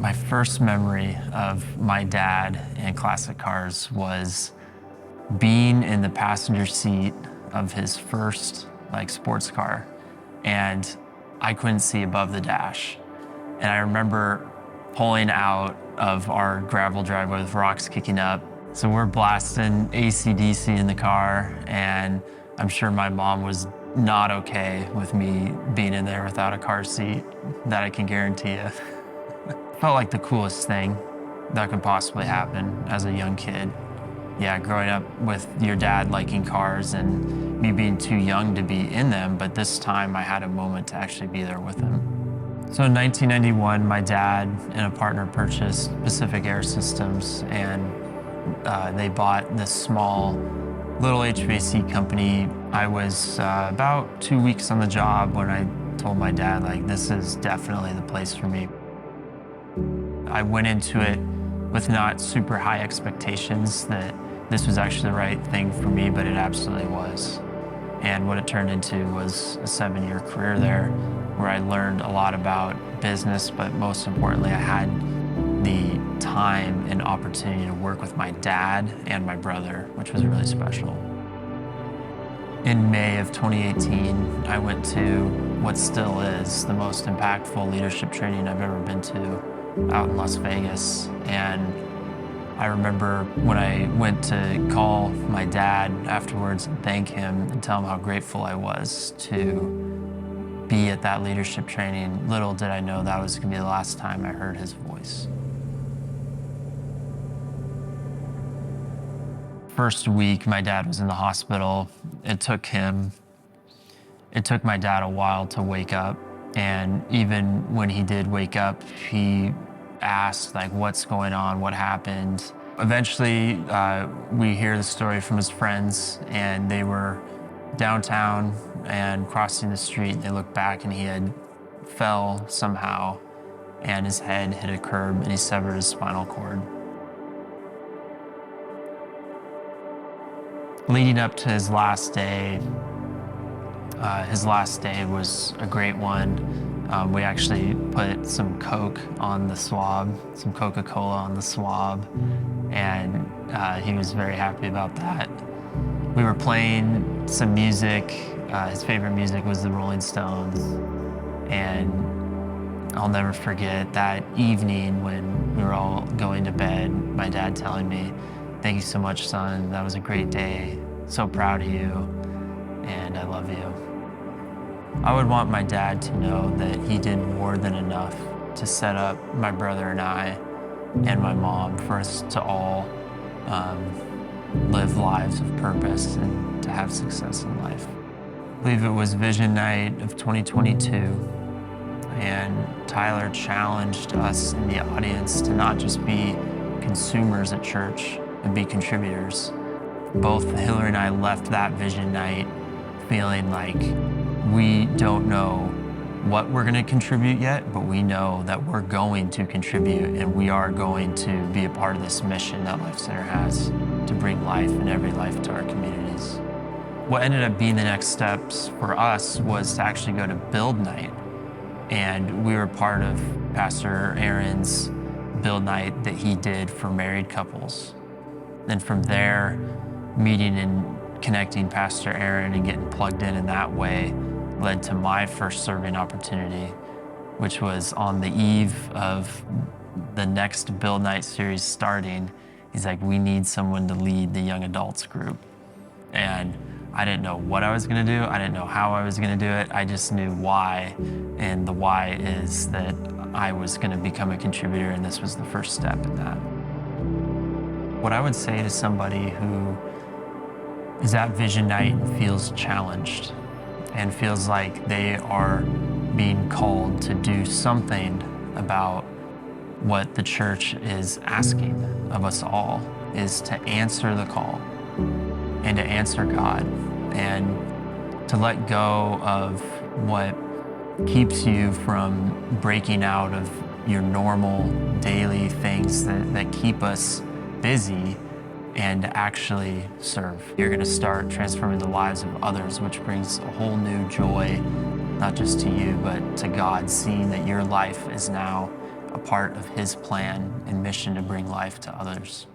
My first memory of my dad and classic cars was being in the passenger seat of his first sports car, and I couldn't see above the dash. And I remember pulling out of our gravel driveway with rocks kicking up. So we're blasting AC/DC in the car, and I'm sure my mom was not okay with me being in there without a car seat. That I can guarantee you. Felt like the coolest thing that could possibly happen as a young kid. Yeah, growing up with your dad liking cars and me being too young to be in them, but this time I had a moment to actually be there with him. So in 1991, my dad and a partner purchased Pacific Air Systems, and they bought this small little HVAC company. I was about 2 weeks on the job when I told my dad, this is definitely the place for me. I went into it with not super high expectations that this was actually the right thing for me, but it absolutely was. And what it turned into was a 7-year career there where I learned a lot about business, but most importantly, I had the time and opportunity to work with my dad and my brother, which was really special. In May of 2018, I went to what still is the most impactful leadership training I've ever been to out in Las Vegas. And I remember when I went to call my dad afterwards and thank him and tell him how grateful I was to be at that leadership training, little did I know that was going to be the last time I heard his voice. First week, my dad was in the hospital. It took my dad a while to wake up. And even when he did wake up, he asked, what's going on, what happened? Eventually, we hear the story from his friends, and they were downtown and crossing the street. They looked back, and he had fell somehow, and his head hit a curb, and he severed his spinal cord. Leading up to his last day was a great one. We actually put some Coke on the swab, some Coca-Cola on the swab, and he was very happy about that. We were playing some music. His favorite music was the Rolling Stones, and I'll never forget that evening when we were all going to bed, my dad telling me, "Thank you so much, son. That was a great day. So proud of you, and I love you." I would want my dad to know that he did more than enough to set up my brother and I and my mom for us to all live lives of purpose and to have success in life. I believe it was Vision Night of 2022, and Tyler challenged us in the audience to not just be consumers at church and be contributors. Both Hillary and I left that Vision Night feeling like we don't know what we're going to contribute yet, but we know that we're going to contribute, and we are going to be a part of this mission that Life Center has to bring life in every life to our communities. What ended up being the next steps for us was to actually go to Build Night, and we were part of Pastor Aaron's Build Night that he did for married couples. And from there, meeting and connecting Pastor Aaron and getting plugged in that way led to my first serving opportunity, which was on the eve of the next Build Night series starting. He's like, "We need someone to lead the young adults group." And I didn't know what I was gonna do. I didn't know how I was gonna do it. I just knew why, and the why is that I was gonna become a contributor, and this was the first step in that. What I would say to somebody who is at Vision Night and feels challenged and feels like they are being called to do something about what the church is asking of us all is to answer the call and to answer God and to let go of what keeps you from breaking out of your normal daily things that keep us busy and actually serve. You're going to start transforming the lives of others, which brings a whole new joy, not just to you, but to God, seeing that your life is now a part of his plan and mission to bring life to others.